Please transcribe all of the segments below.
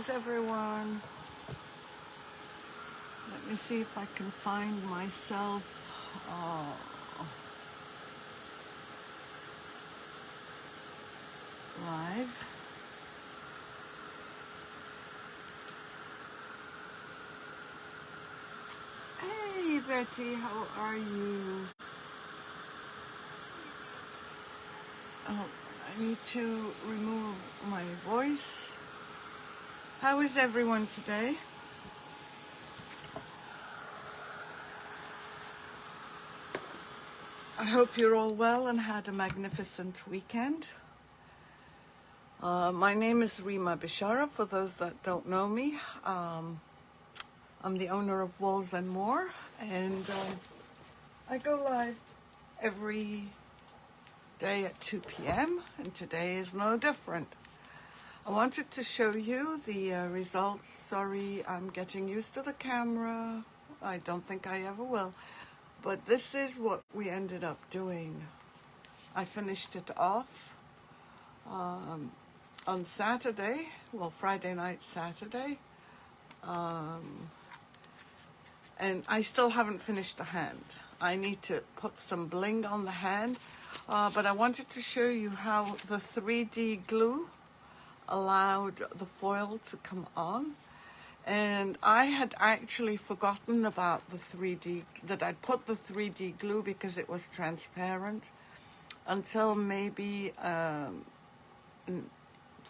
How's everyone? Let me see if I can find myself live. Hey Betty, how are you? Oh, I need to remove my voice. How is everyone today? I hope you're all well and had a magnificent weekend. My name is Rima Bishara, for those that don't know me. I'm the owner of Walls and More, and I go live every day at 2 p.m. and today is no different. I wanted to show you the results. Sorry, I'm getting used to the camera. I don't think I ever will. But this is what we ended up doing. I finished it off on Saturday, well, Friday night, Saturday. And I still haven't finished the hand. I need to put some bling on the hand. But I wanted to show you how the 3D glue allowed the foil to come on. And I had actually forgotten about the 3D, that I'd put the 3D glue because it was transparent until maybe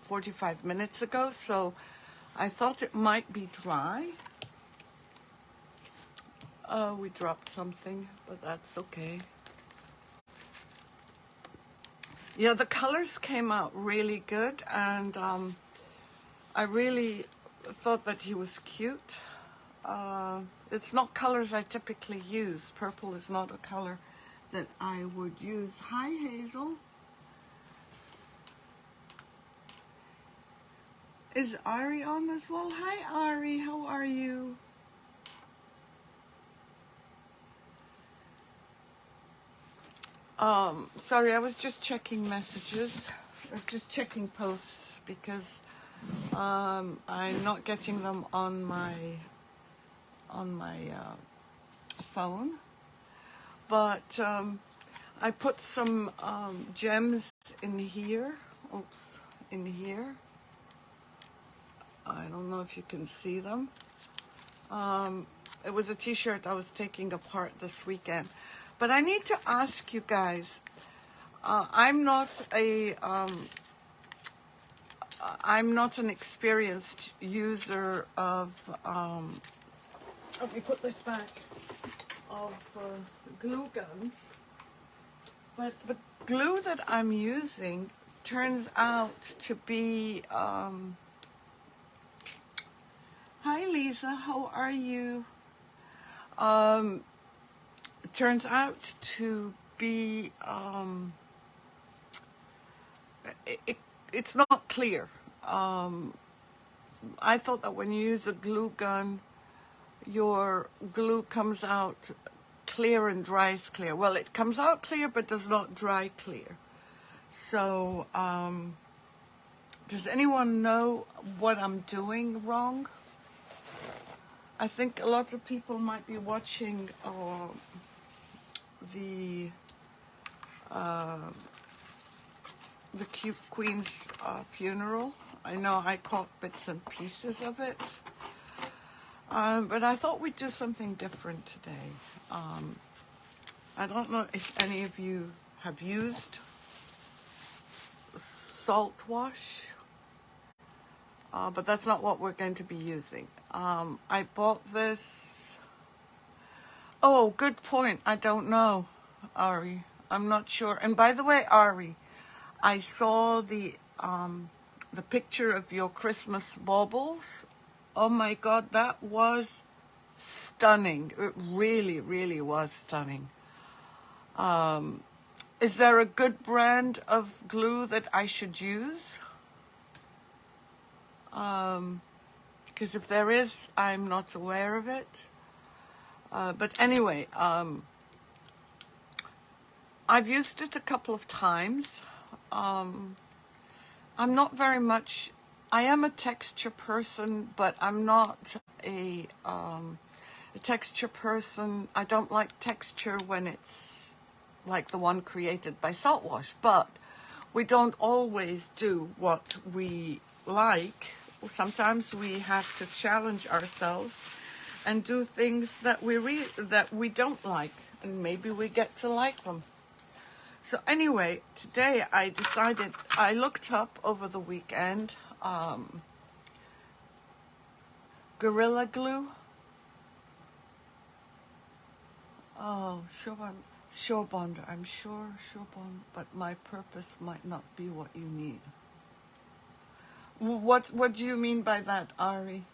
45 minutes ago. So I thought it might be dry. We dropped something, but that's okay. Yeah, the colors came out really good, and I really thought that he was cute. It's not colors I typically use. Purple is not a color that I would use. Hi, Hazel. Is Ari on as well? Hi, Ari. How are you? Sorry, I was just checking messages. I was just checking posts because I'm not getting them on my phone. But I put some gems in here. Oops, in here. I don't know if you can see them. It was a t-shirt I was taking apart this weekend. But I need to ask you guys, I'm not an experienced user of, let me put this back, of glue guns. But the glue that I'm using turns out to be, hi Lisa, how are you? Turns out to be, it's not clear. I thought that when you use a glue gun, your glue comes out clear and dries clear. Well, it comes out clear but does not dry clear. So, does anyone know what I'm doing wrong? I think a lot of people might be watching the Cute Queen's funeral. I know I caught bits and pieces of it. But I thought we'd do something different today. I don't know if any of you have used salt wash, but that's not what we're going to be using. I bought this. Oh, good point. I don't know, Ari. I'm not sure. And by the way, Ari, I saw the picture of your Christmas baubles. Oh my God, that was stunning. It really, really was stunning. Is there a good brand of glue that I should use? Because if there is, I'm not aware of it. But anyway, I've used it a couple of times. I'm not very much I am a texture person, but I'm not a texture person. I don't like texture when it's like the one created by salt wash, but we don't always do what we like. Sometimes we have to challenge ourselves and do things that we don't like, and maybe we get to like them. So anyway, today I looked up over the weekend Gorilla Glue. Oh, Shore Bonder. I'm sure Shore Bond, but my purpose might not be what you need. What do you mean by that, Ari?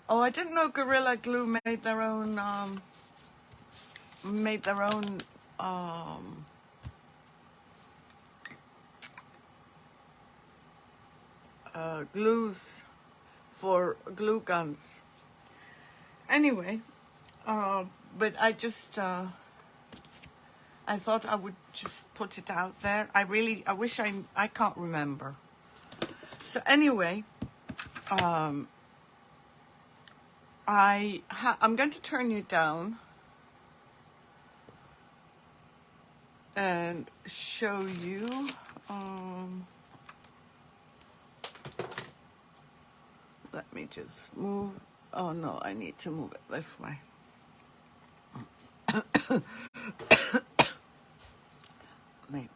Oh, I didn't know Gorilla Glue made their own glues for glue guns. Anyway, but I thought I would just put it out there. I wish I can't remember. So anyway, I'm going to turn you down and show you. Let me just move. Oh no, I need to move it this way. Maybe.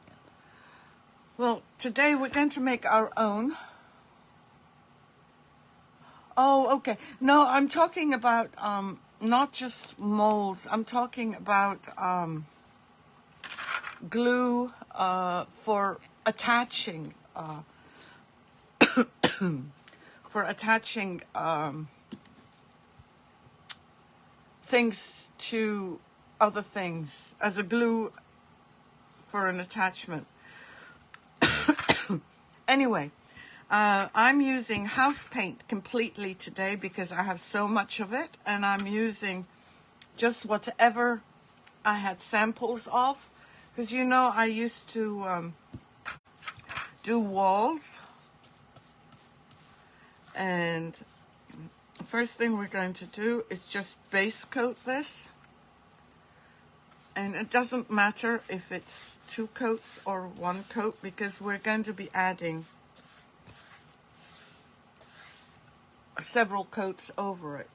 Well, today we're going to make our own. Oh, okay. No, I'm talking about not just molds. I'm talking about glue for attaching things to other things as a glue for an attachment. Anyway, I'm using house paint completely today because I have so much of it, and I'm using just whatever I had samples of, because you know I used to do walls, and the first thing we're going to do is just base coat this. And it doesn't matter if it's 2 coats or 1 coat, because we're going to be adding several coats over it.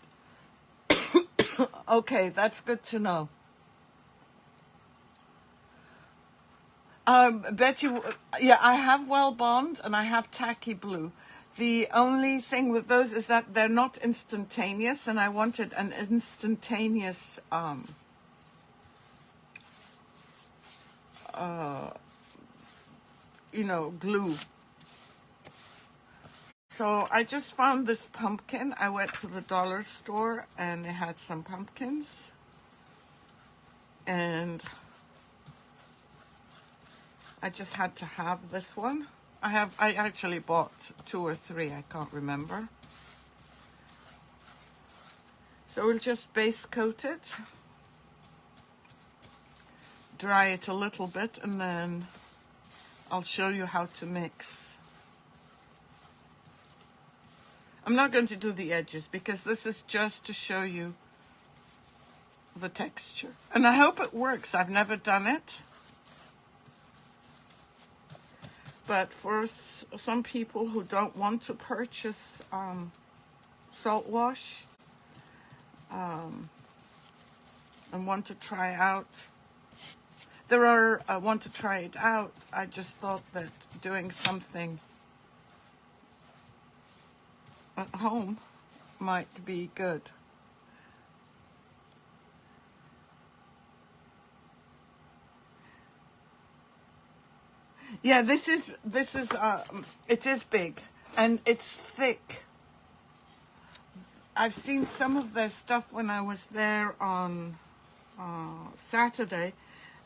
Okay, that's good to know. Betty, yeah, I have Well Bond and I have Tacky Blue. The only thing with those is that they're not instantaneous, and I wanted an instantaneous glue. So I just found this pumpkin. I went to the dollar store and they had some pumpkins. And I just had to have this one. I actually bought 2 or 3, I can't remember. So we'll just base coat it, dry it a little bit, and then I'll show you how to mix. I'm not going to do the edges because this is just to show you the texture. And I hope it works. I've never done it. But for some people who don't want to purchase salt wash and want to try out, want to try it out, I just thought that doing something at home might be good. Yeah, this is it is big and it's thick. I've seen some of their stuff when I was there on Saturday,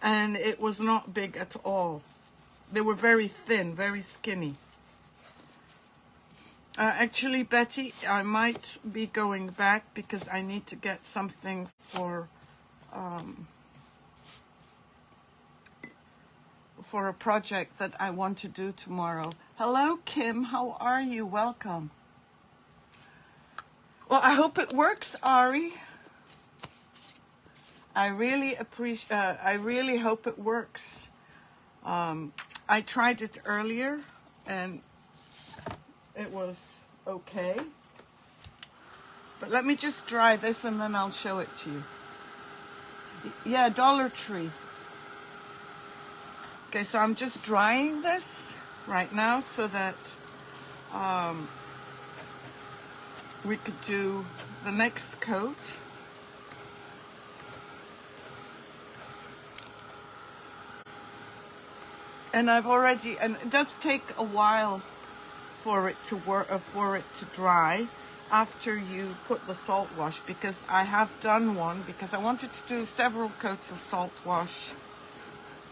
and it was not big at all. They were very thin, very skinny. Actually, Betty, I might be going back because I need to get something for a project that I want to do tomorrow. Hello, Kim. How are you? Welcome. Well, I hope it works, Ari. I really hope it works. I tried it earlier and it was okay. But let me just dry this and then I'll show it to you. Yeah, Dollar Tree. Okay, so I'm just drying this right now so that we could do the next coat. And and it does take a while for it to dry after you put the salt wash, because I have done one because I wanted to do several coats of salt wash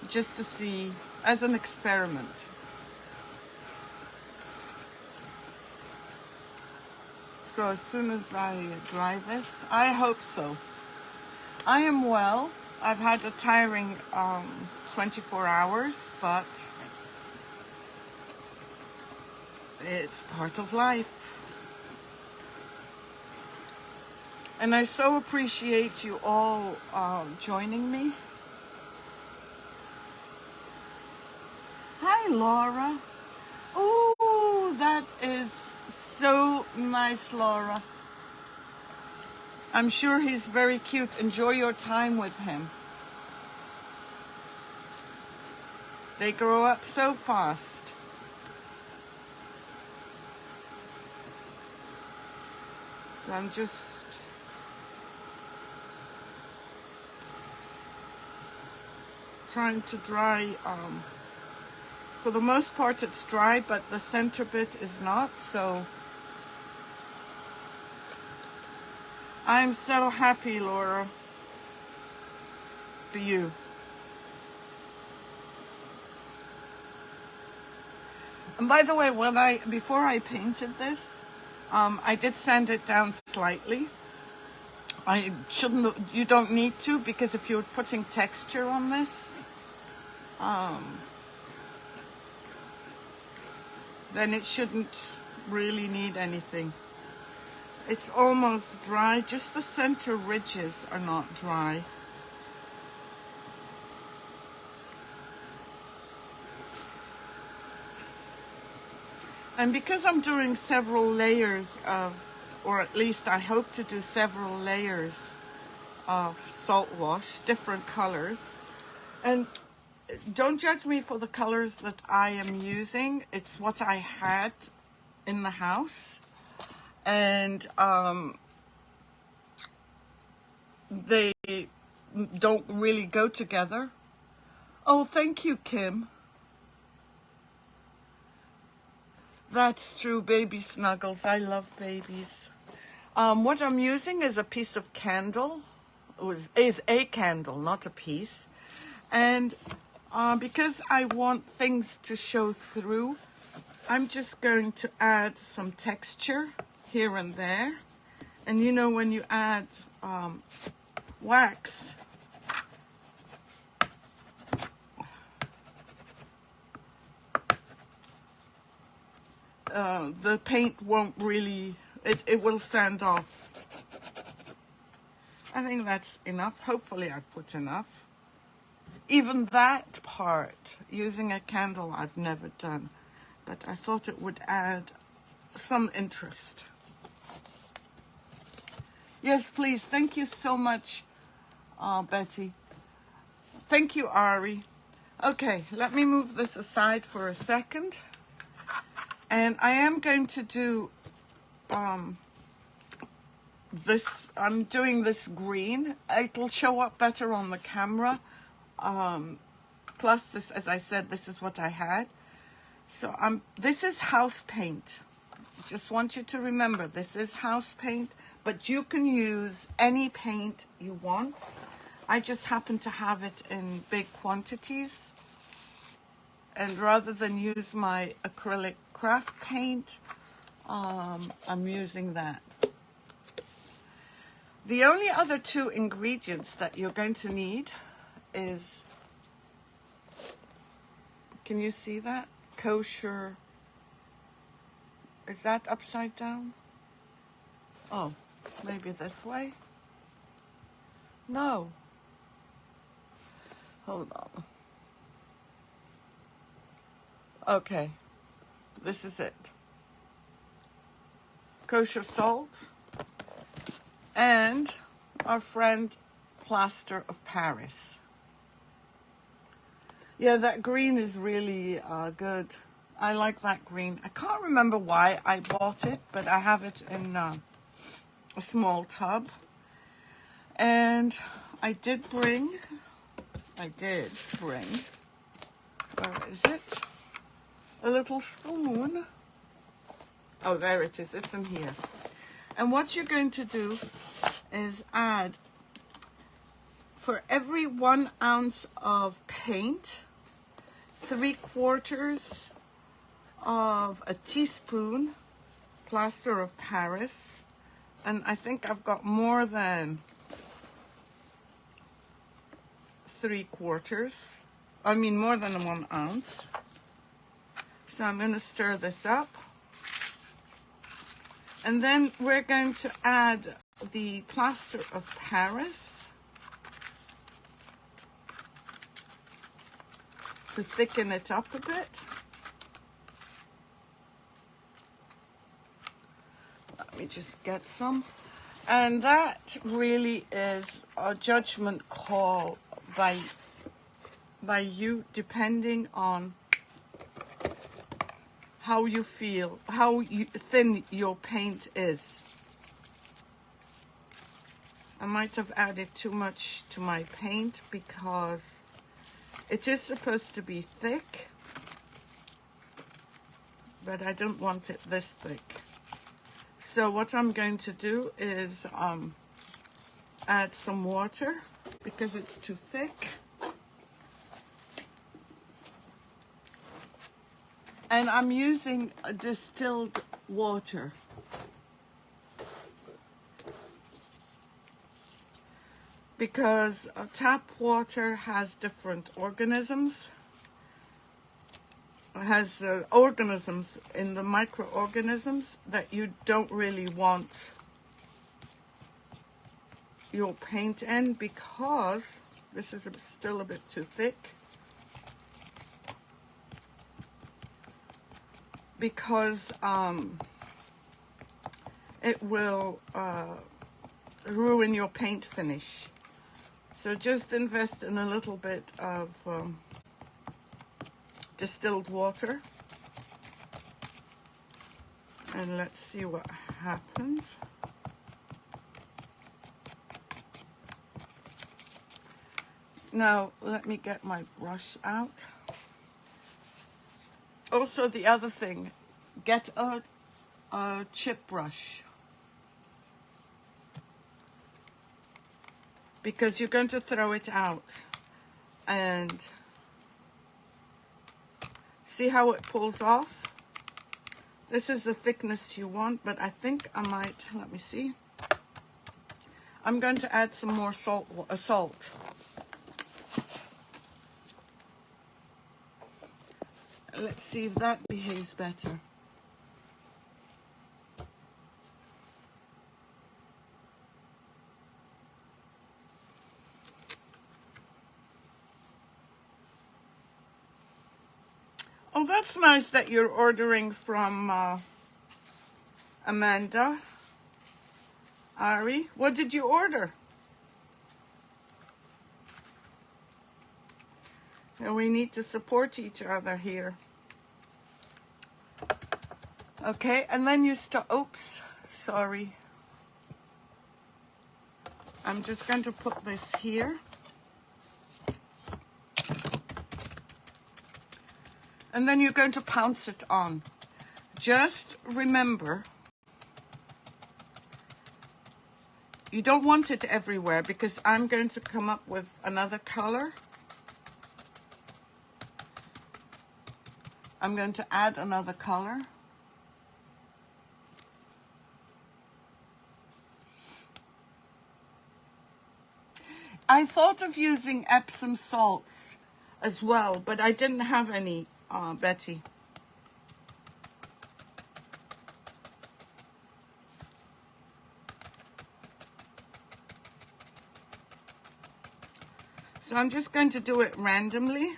just to see as an experiment. So as soon as I dry this, I hope so. I am well. I've had a tiring 24 hours, but it's part of life. And I so appreciate you all joining me. Hi, Laura. Ooh, that is so nice, Laura. I'm sure he's very cute. Enjoy your time with him. They grow up so fast. So I'm just trying to dry. For the most part it's dry, but the center bit is not. So I'm so happy, Laura, for you. And by the way, before I painted this, I did sand it down slightly. You don't need to, because if you're putting texture on this, then it shouldn't really need anything. It's almost dry, just the center ridges are not dry. And because I'm doing several layers or at least I hope to do several layers of salt wash, different colors. And don't judge me for the colors that I am using. It's what I had in the house. And they don't really go together. Oh, thank you, Kim. That's true, baby snuggles. I love babies. What I'm using is a piece of candle. Is a candle, not a piece. And because I want things to show through, I'm just going to add some texture here and there. And you know, when you add wax, the paint won't really, it will stand off. I think that's enough. Hopefully I put enough. Even that part, using a candle, I've never done. But I thought it would add some interest. Yes, please. Thank you so much, Betty. Thank you, Ari. Okay, let me move this aside for a second. And I am going to do this. I'm doing this green. It'll show up better on the camera. Plus, this, as I said, this is what I had. So this is house paint. Just want you to remember, this is house paint, but you can use any paint you want. I just happen to have it in big quantities. And rather than use my acrylic craft paint, I'm using that. The only other two ingredients that you're going to need is Can you see that? Kosher. Is that upside down? Oh, maybe this way? No. Hold on. Okay, this is it. Kosher salt and our friend plaster of Paris. Yeah, that green is really good. I like that green. I can't remember why I bought it, but I have it in a small tub. And I did bring, where is it? A little spoon. Oh, there it is. It's in here. And what you're going to do is add, for every 1 ounce of paint, 3/4 of a teaspoon plaster of Paris. And I think I've got more than 3/4. I mean more than 1 ounce. So I'm going to stir this up. And then we're going to add the plaster of Paris to thicken it up a bit. Let me just get some. And that really is a judgment call by you, depending on how you feel, how thin your paint is. I might have added too much to my paint because it is supposed to be thick, but I don't want it this thick. So what I'm going to do is add some water because it's too thick. And I'm using distilled water. Because tap water has different organisms. It has organisms in the microorganisms that you don't really want your paint in, because this is still a bit too thick. Because it will ruin your paint finish. So just invest in a little bit of distilled water. And let's see what happens. Now, let me get my brush out. Also, the other thing, get a chip brush. Because you're going to throw it out. And see how it pulls off? This is the thickness you want, but I think I might, let me see. I'm going to add some more salt. Let's see if that behaves better. Oh, that's nice that you're ordering from Amanda. Ari, what did you order? And we need to support each other here. Okay, and then you oops, sorry. I'm just going to put this here. And then you're going to pounce it on. Just remember, you don't want it everywhere, because I'm going to come up with another color. I'm going to add another color. I thought of using Epsom salts as well, but I didn't have any Betty. So I'm just going to do it randomly.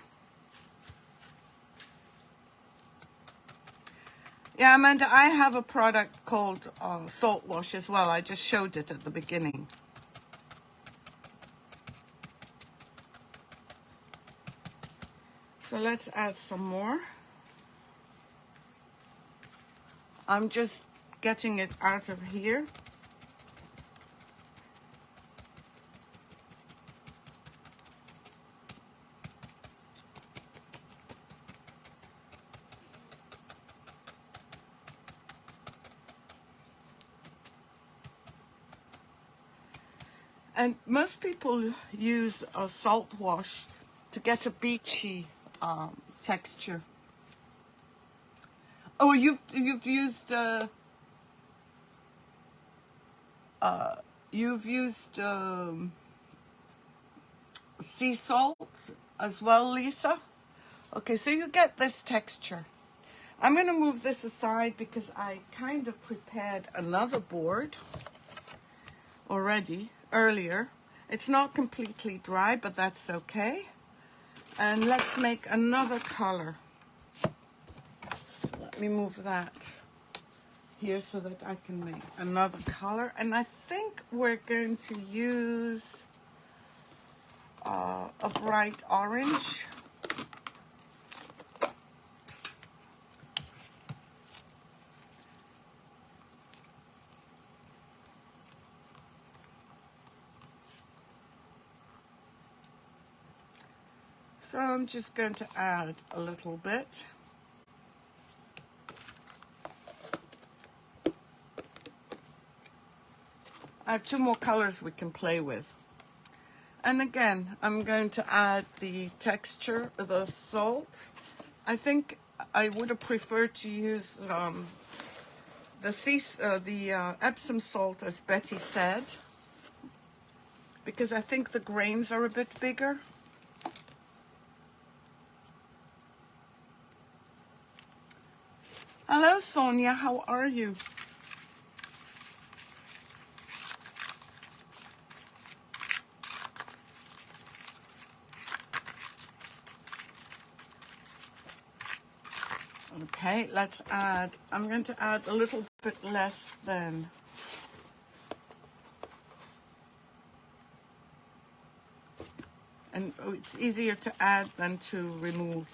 Yeah, Amanda, I have a product called Salt Wash as well. I just showed it at the beginning. So let's add some more. I'm just getting it out of here. And most people use a salt wash to get a beachy texture. Oh, you've used sea salt as well, Lisa. Okay, so you get this texture. I'm going to move this aside because I kind of prepared another board already earlier. It's not completely dry, but that's okay. And let's make another color. Let me move that here so that I can make another color. And I think we're going to use a bright orange. So I'm just going to add a little bit. I have two more colors we can play with. And again, I'm going to add the texture, the salt. I think I would have preferred to use the Epsom salt, as Betty said, because I think the grains are a bit bigger. Hello, Sonia. How are you? Okay, let's add, I'm going to add a little bit less than. And it's easier to add than to remove.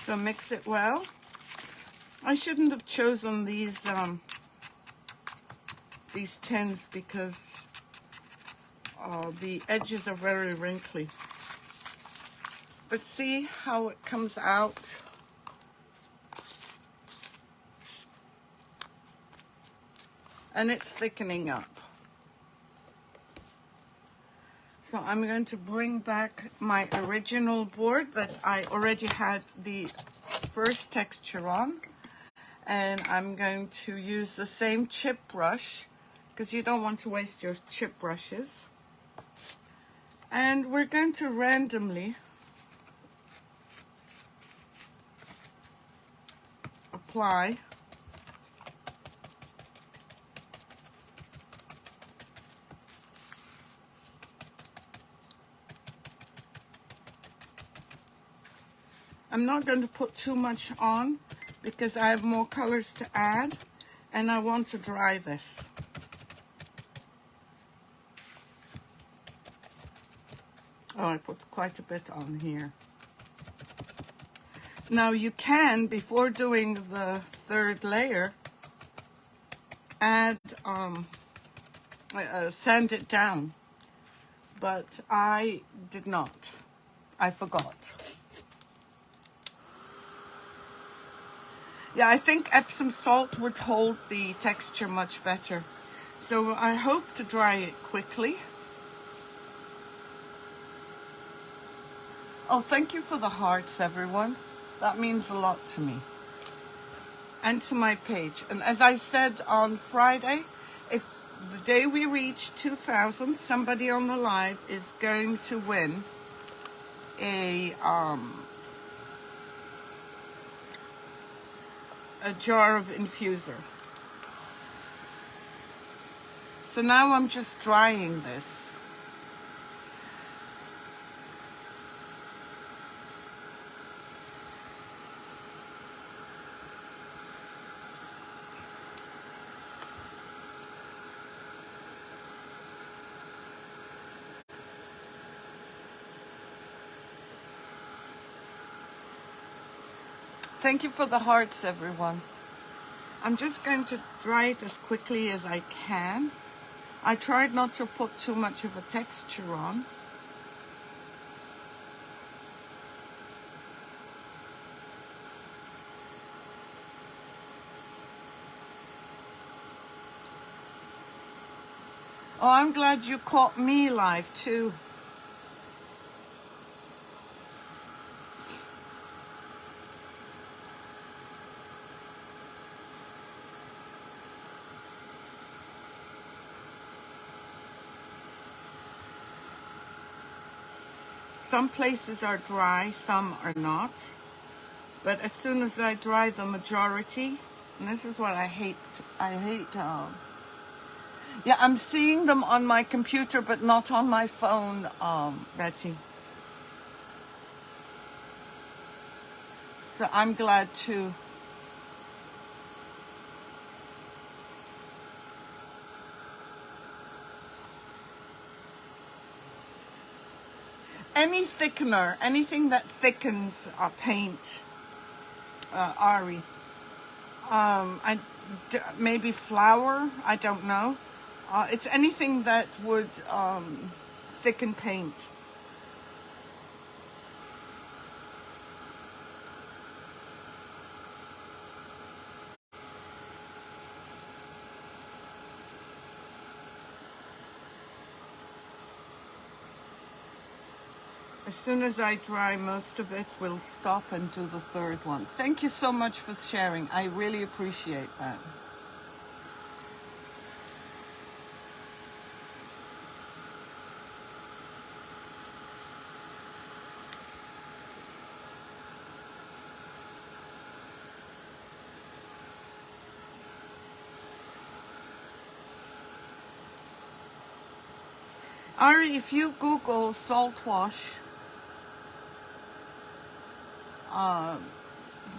So mix it well. I shouldn't have chosen these tins because the edges are very wrinkly. But see how it comes out. And it's thickening up. So I'm going to bring back my original board that I already had the first texture on. And I'm going to use the same chip brush because you don't want to waste your chip brushes. And we're going to randomly apply I'm not going to put too much on because I have more colors to add and I want to dry this. Oh, I put quite a bit on here. Now you can, before doing the third layer, add, sand it down. But I did not. I forgot. Yeah, I think Epsom salt would hold the texture much better. So I hope to dry it quickly. Oh, thank you for the hearts, everyone. That means a lot to me. And to my page. And as I said on Friday, if the day we reach 2,000, somebody on the live is going to win a jar of infuser. So now I'm just drying this. Thank you for the hearts, everyone. I'm just going to dry it as quickly as I can. I tried not to put too much of a texture on. Oh, I'm glad you caught me live too. Some places are dry, some are not. But as soon as I dry the majority, and this is what I hate. Yeah, I'm seeing them on my computer, but not on my phone, Betsy. So I'm glad too. Any thickener, anything that thickens paint, Ari. Maybe flour, I don't know. It's anything that would thicken paint. As soon as I dry most of it, we'll stop and do the third one. Thank you so much for sharing. I really appreciate that. Ari, if you Google salt wash,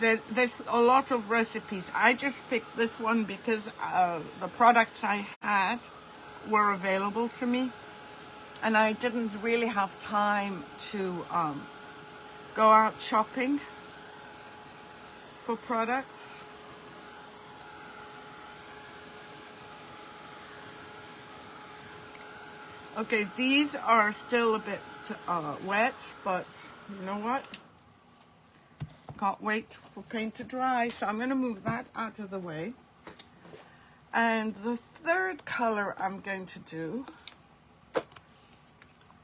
there's a lot of recipes. I just picked this one because the products I had were available to me, and I didn't really have time to go out shopping for products. Okay, these are still a bit wet, but you know what? Can't wait for paint to dry, so I'm going to move that out of the way. And the third color I'm going to do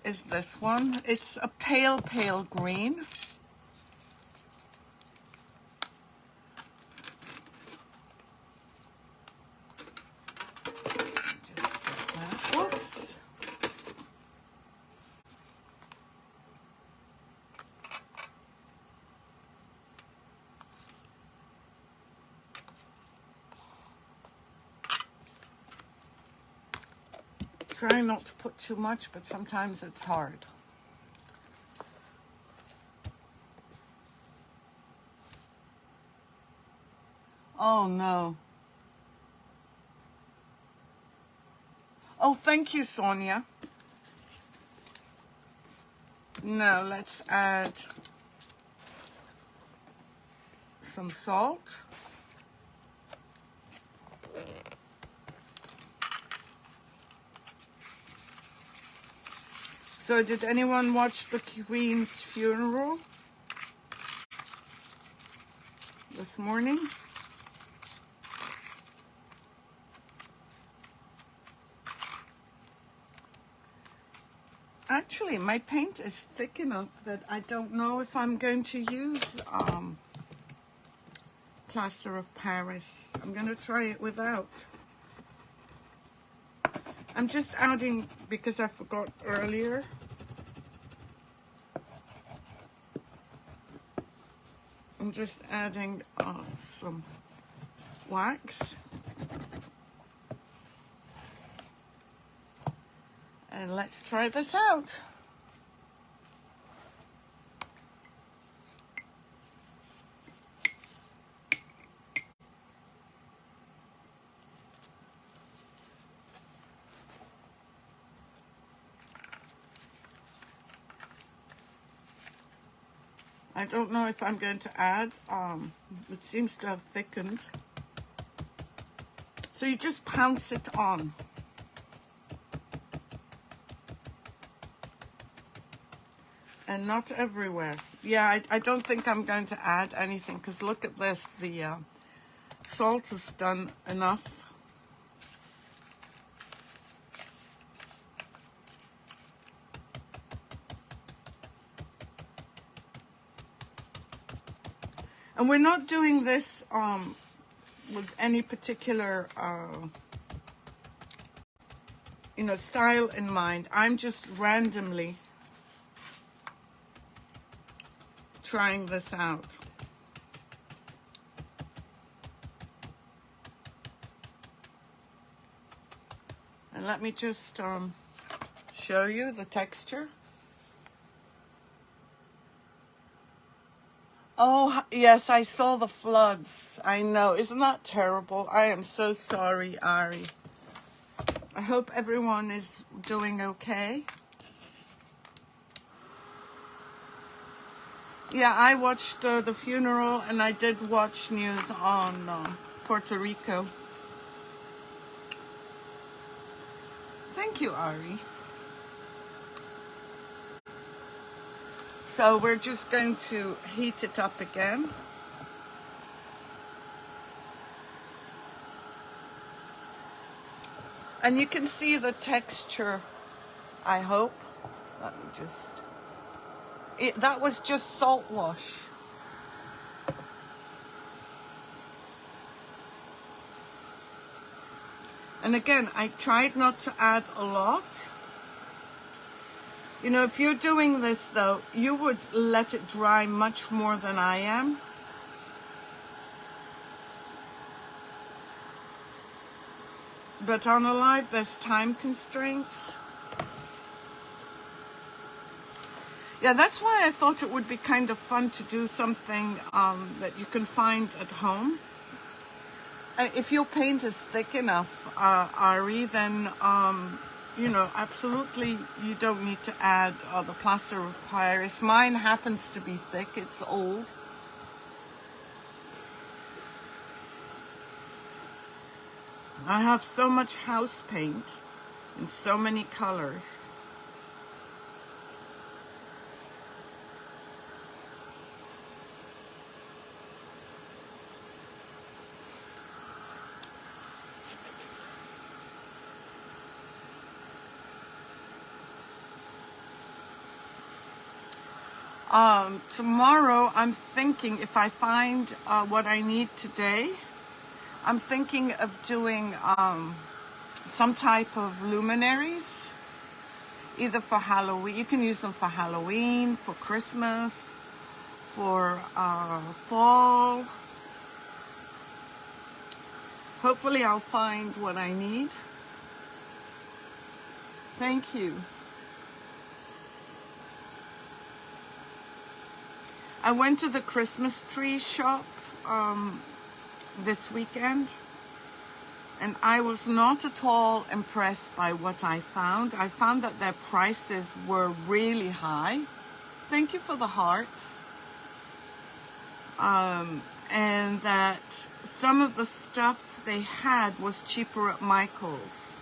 is this one. It's a pale, pale green. Just get that. Whoops. Trying not to put too much, but sometimes it's hard. Oh no. Oh, thank you, Sonia. No, let's add some salt. So did anyone watch the Queen's funeral this morning? Actually, my paint is thick enough that I don't know if I'm going to use plaster of Paris. I'm going to try it without. I'm just adding, because I forgot earlier, I'm just adding some wax. And let's try this out. I don't know if I'm going to add, it seems to have thickened. So you just pounce it on. And not everywhere. Yeah, I don't think I'm going to add anything, because look at this, the salt has done enough. And we're not doing this with any particular style in mind. I'm just randomly trying this out. And let me just show you the texture. Oh, yes, I saw the floods. I know. Isn't that terrible? I am so sorry, Ari. I hope everyone is doing okay. Yeah, I watched the funeral, and I did watch news on Puerto Rico. Thank you, Ari. So we're just going to heat it up again. And you can see the texture, I hope. Let me just... that was just salt wash. And again, I tried not to add a lot. You know, if you're doing this though, you would let it dry much more than I am. But on a live, there's time constraints. Yeah, that's why I thought it would be kind of fun to do something that you can find at home. If your paint is thick enough, Ari, then, absolutely you don't need to add the plaster of Paris. Mine happens to be thick, it's old. I have so much house paint in so many colors. Tomorrow, I'm thinking, if I find what I need today, I'm thinking of doing some type of luminaries, either for Halloween. You can use them for Halloween, for Christmas, for fall. Hopefully I'll find what I need. Thank you. I went to the Christmas tree shop this weekend, and I was not at all impressed by what I found. I found that their prices were really high. Thank you for the hearts. And that some of the stuff they had was cheaper at Michael's.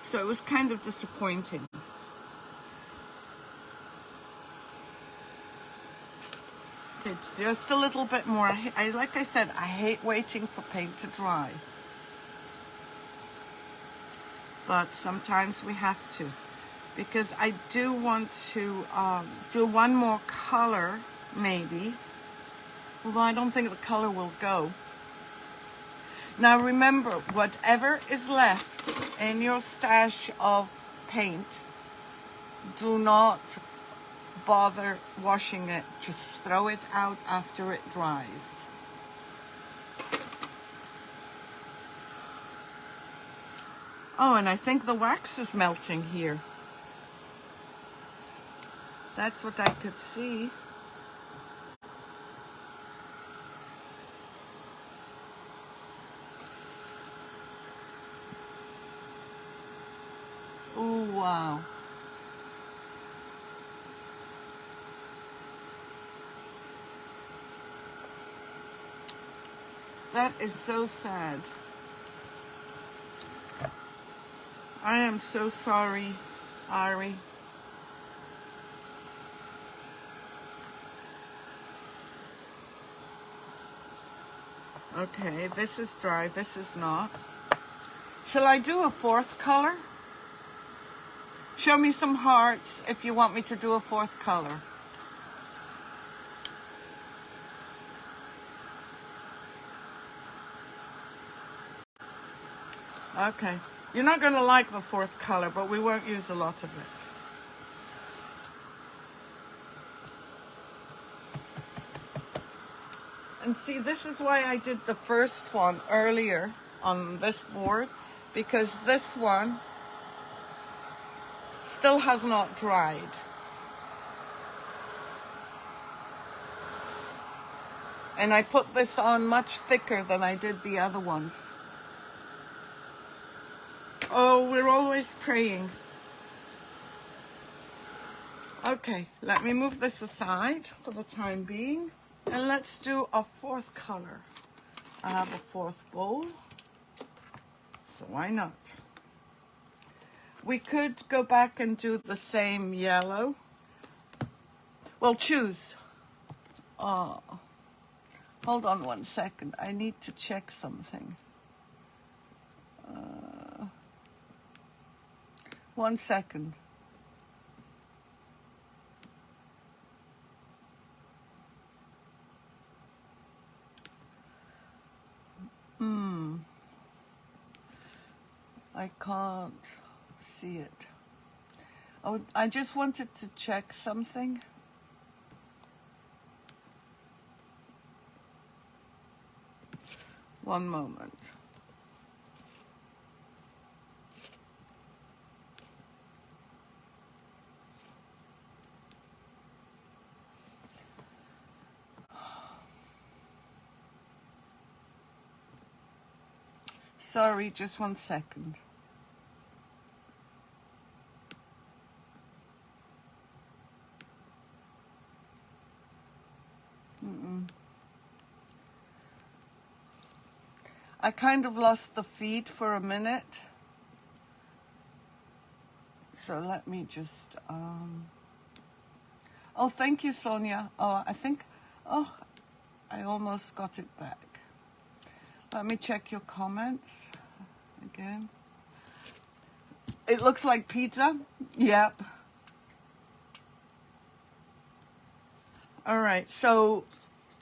So it was kind of disappointing. Okay, just a little bit more. Like I said, I hate waiting for paint to dry. But sometimes we have to. Because I do want to do one more color, maybe. Although I don't think the color will go. Now remember, whatever is left in your stash of paint, do not bother washing it. Just throw it out after it dries. Oh, and I think the wax is melting here. That's what I could see. Oh, wow. That is so sad. I am so sorry, Ari. Okay, this is dry, this is not. Shall I do a fourth color? Show me some hearts if you want me to do a fourth color. Okay. You're not going to like the fourth color, but we won't use a lot of it. And see, this is why I did the first one earlier on this board, because this one still has not dried. And I put this on much thicker than I did the other ones. Oh, we're always praying. Okay, let me move this aside for the time being. And let's do a fourth color. I have a fourth bowl, so why not? We could go back and do the same yellow. Well, choose. Hold on 1 second. I need to check something. 1 second. I can't see it. Oh, I just wanted to check something. One moment. Sorry, just 1 second. I kind of lost the feed for a minute. So let me just, oh, thank you, Sonia. Oh, I almost got it back. Let me check your comments again. It looks like pizza. Yep. All right, so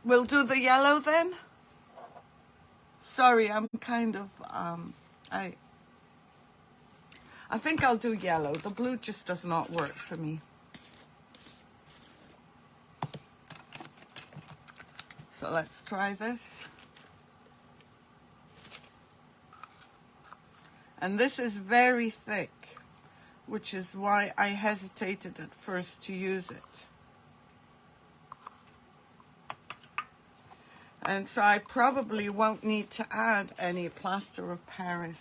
we'll do the yellow then. Sorry, I'm kind of, I think I'll do yellow. The blue just does not work for me. So let's try this. And this is very thick, which is why I hesitated at first to use it. And so I probably won't need to add any plaster of Paris.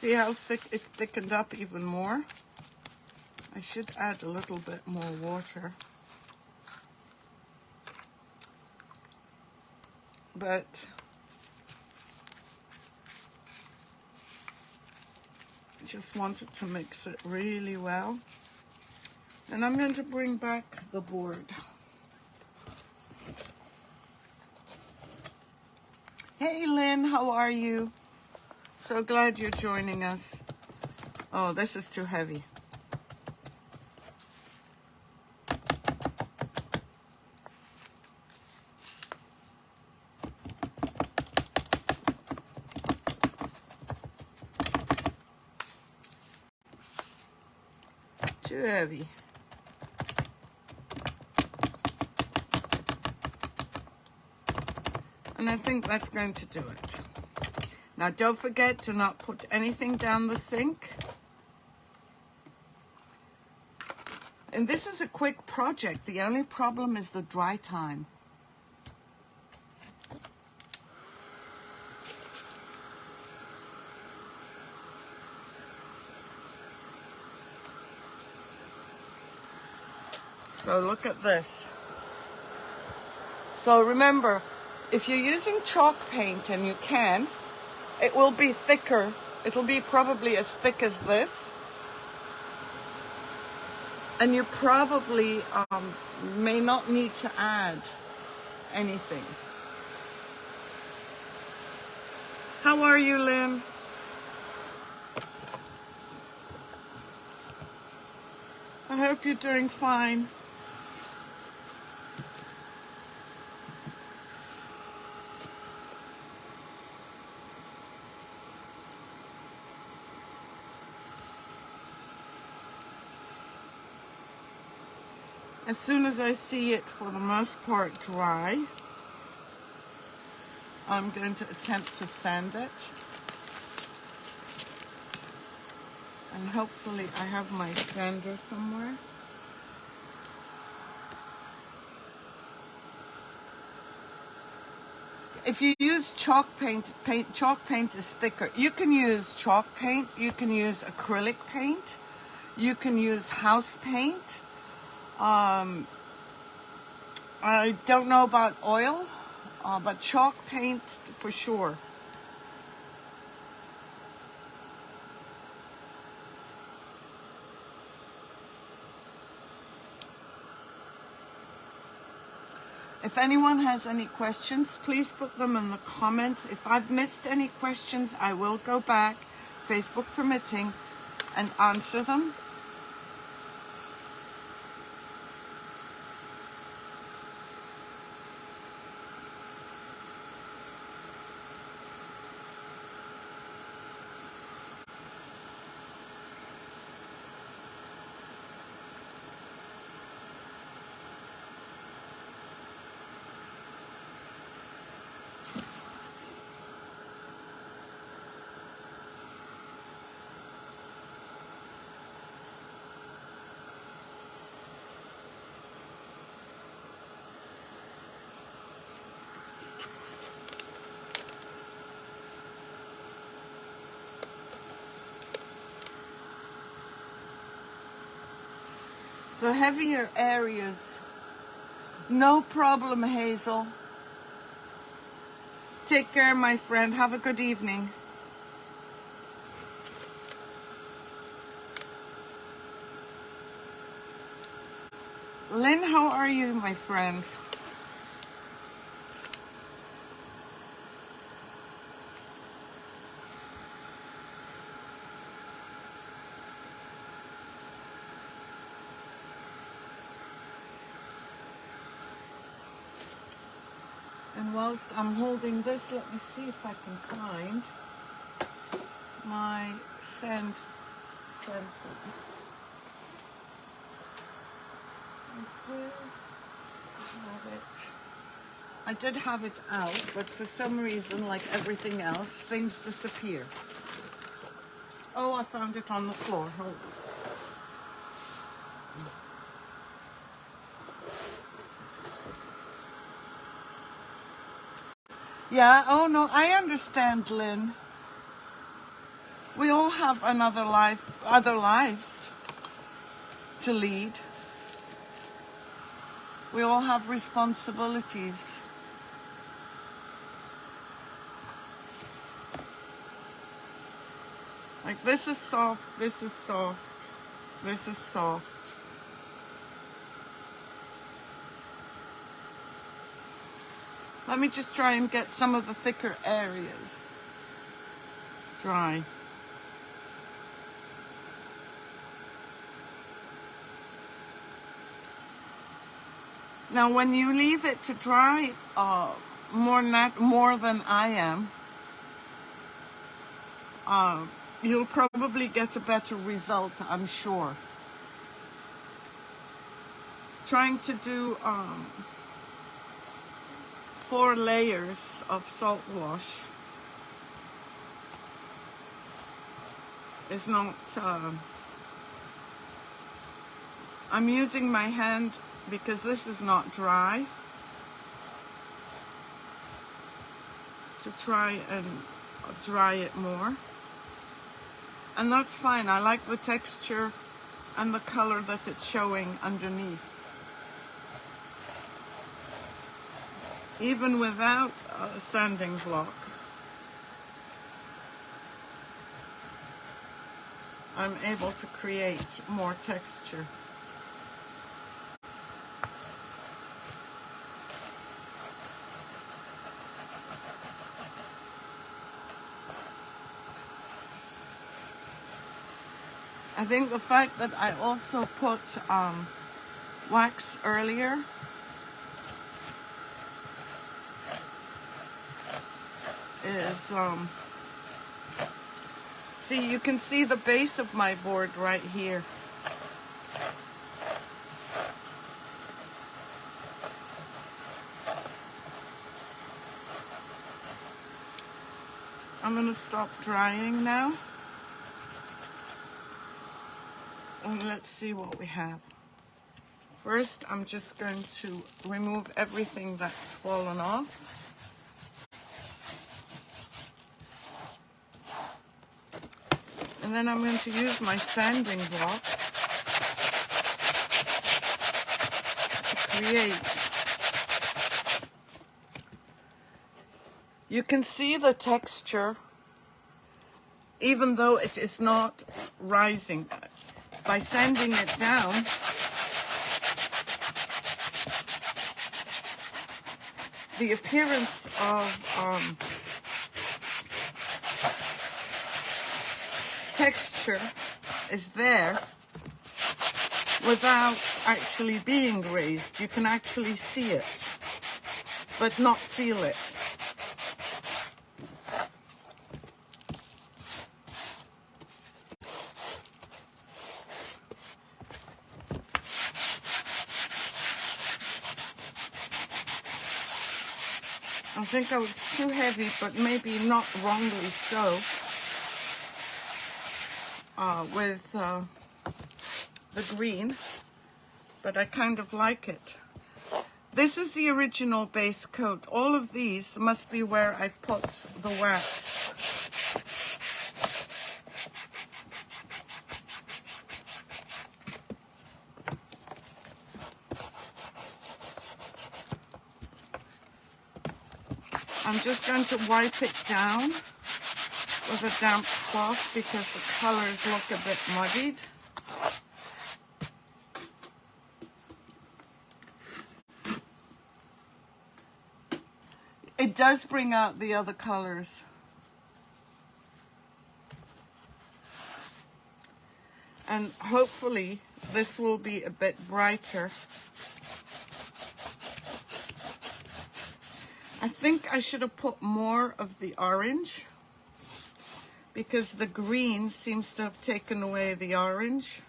See how thick it thickened up even more? I should add a little bit more water. But I just wanted to mix it really well. And I'm going to bring back the board. Hey Lynn, how are you? So glad you're joining us. Oh, this is too heavy. Too heavy. And I think that's going to do it. Now don't forget to not put anything down the sink. And this is a quick project. The only problem is the dry time. So look at this. So remember, if you're using chalk paint, and you can, it will be thicker. It'll be probably as thick as this. And you probably may not need to add anything. How are you, Lynn? I hope you're doing fine. As soon as I see it, for the most part, dry, I'm going to attempt to sand it. And hopefully I have my sander somewhere. If you use chalk paint, chalk paint is thicker. You can use chalk paint, you can use acrylic paint, you can use house paint. I don't know about oil, but chalk paint for sure. If anyone has any questions, please put them in the comments. If I've missed any questions, I will go back, Facebook permitting, and answer them. The heavier areas, no problem, Hazel. Take care, my friend. Have a good evening. Lynn, how are you, my friend? And whilst I'm holding this, let me see if I can find my sand. I did have it out, but for some reason, like everything else, things disappear. Oh, I found it on the floor. Hold on. Yeah, oh no, I understand, Lynn. We all have another life, other lives to lead. We all have responsibilities. Like this is soft, this is soft, this is soft. Let me just try and get some of the thicker areas dry. Now when you leave it to dry more than I am, you'll probably get a better result, I'm sure. Trying to do 4 layers of salt wash is not, I'm using my hand because this is not dry, to try and dry it more. And that's fine. I like the texture and the color that it's showing underneath. Even without a sanding block, I'm able to create more texture. I think the fact that I also put wax earlier is, see, you can see the base of my board right here. I'm going to stop drying now. And let's see what we have. First, I'm just going to remove everything that's fallen off. And then I'm going to use my sanding block to create. You can see the texture, even though it is not rising. By sanding it down, the appearance of texture is there without actually being raised. You can actually see it, but not feel it. I think I was too heavy, but maybe not wrongly so, with the green, but I kind of like it. This is the original base coat. All of these must be where I put the wax. I'm just going to wipe it down with a damp cloth because the colors look a bit muddied. It does bring out the other colors. And hopefully this will be a bit brighter. I think I should have put more of the orange because the green seems to have taken away the orange.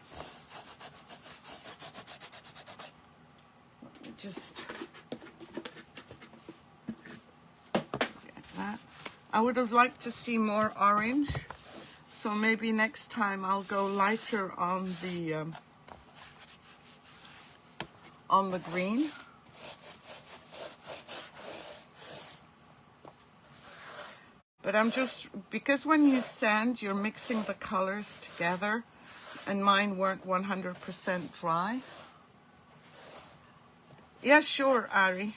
Let me just get that. I would have liked to see more orange, so maybe next time I'll go lighter on the green. But I'm just, because when you sand, you're mixing the colors together, and mine weren't 100% dry. Yeah, sure, Ari.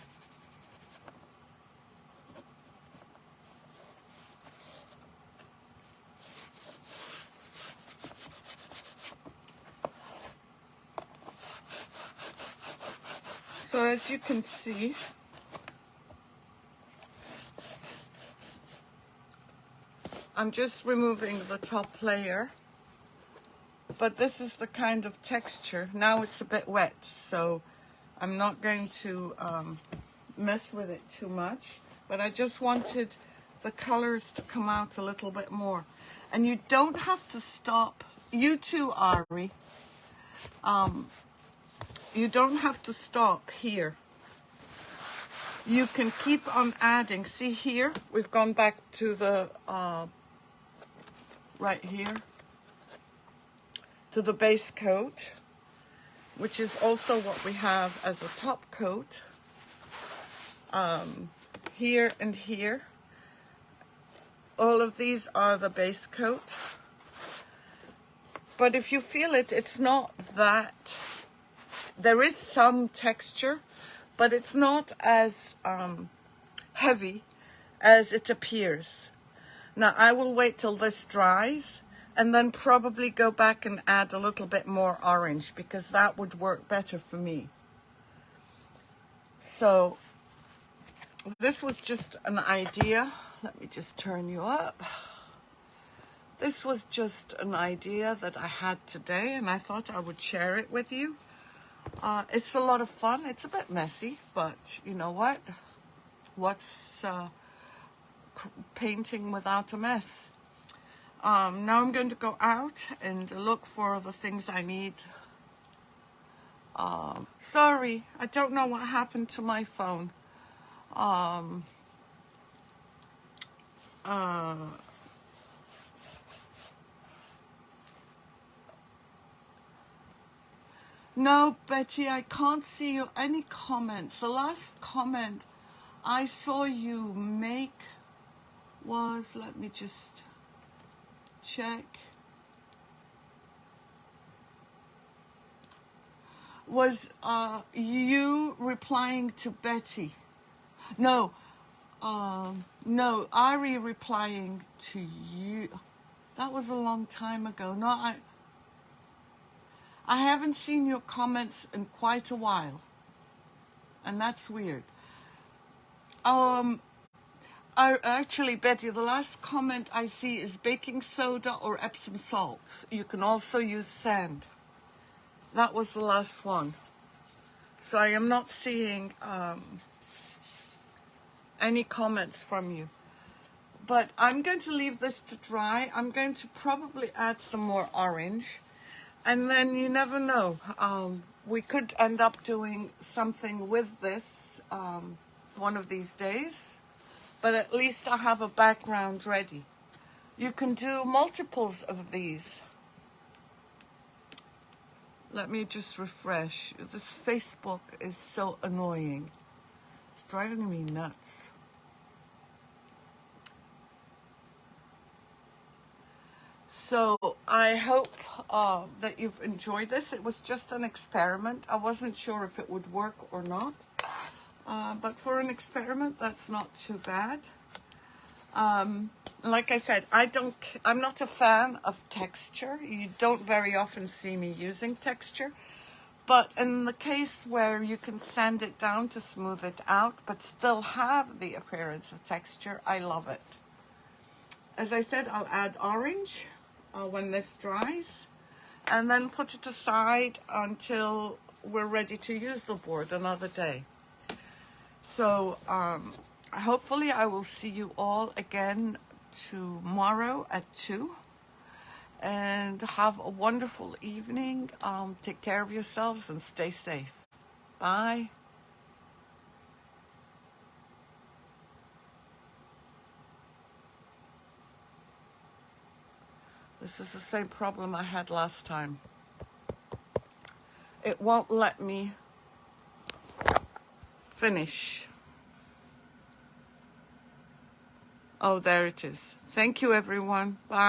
So as you can see, I'm just removing the top layer, but this is the kind of texture. Now it's a bit wet, so I'm not going to mess with it too much, but I just wanted the colors to come out a little bit more. And you don't have to stop. You too, Ari. You don't have to stop here. You can keep on adding. See here, we've gone back to the, right here, to the base coat, which is also what we have as a top coat. Here and here. All of these are the base coat. But if you feel it, it's not that, there is some texture, but it's not as heavy as it appears. Now I will wait till this dries and then probably go back and add a little bit more orange, because that would work better for me. So this was just an idea. Let me just turn you up. This was just an idea that I had today, and I thought I would share it with you. It's a lot of fun. It's a bit messy, but you know what? What's painting without a mess? Now I'm going to go out and look for the things I need. Sorry, I don't know what happened to my phone. No, Betty, I can't see any comments. The last comment I saw you make was, let me just check, was you replying to Betty. No, no, Ari replying to you. That was a long time ago. No, I haven't seen your comments in quite a while, and that's weird. Actually, Betty, the last comment I see is baking soda or Epsom salts. You can also use sand. That was the last one. So I am not seeing any comments from you. But I'm going to leave this to dry. I'm going to probably add some more orange. And then you never know. We could end up doing something with this one of these days. But at least I have a background ready. You can do multiples of these. Let me just refresh. This Facebook is so annoying. It's driving me nuts. So I hope that you've enjoyed this. It was just an experiment. I wasn't sure if it would work or not. But for an experiment, that's not too bad. Like I said, I'm not a fan of texture. You don't very often see me using texture. But in the case where you can sand it down to smooth it out, but still have the appearance of texture, I love it. As I said, I'll add orange when this dries, and then put it aside until we're ready to use the board another day. So hopefully I will see you all again tomorrow at 2. And have a wonderful evening. Take care of yourselves and stay safe. Bye. This is the same problem I had last time. It won't let me finish. Oh, there it is. Thank you, everyone. Bye.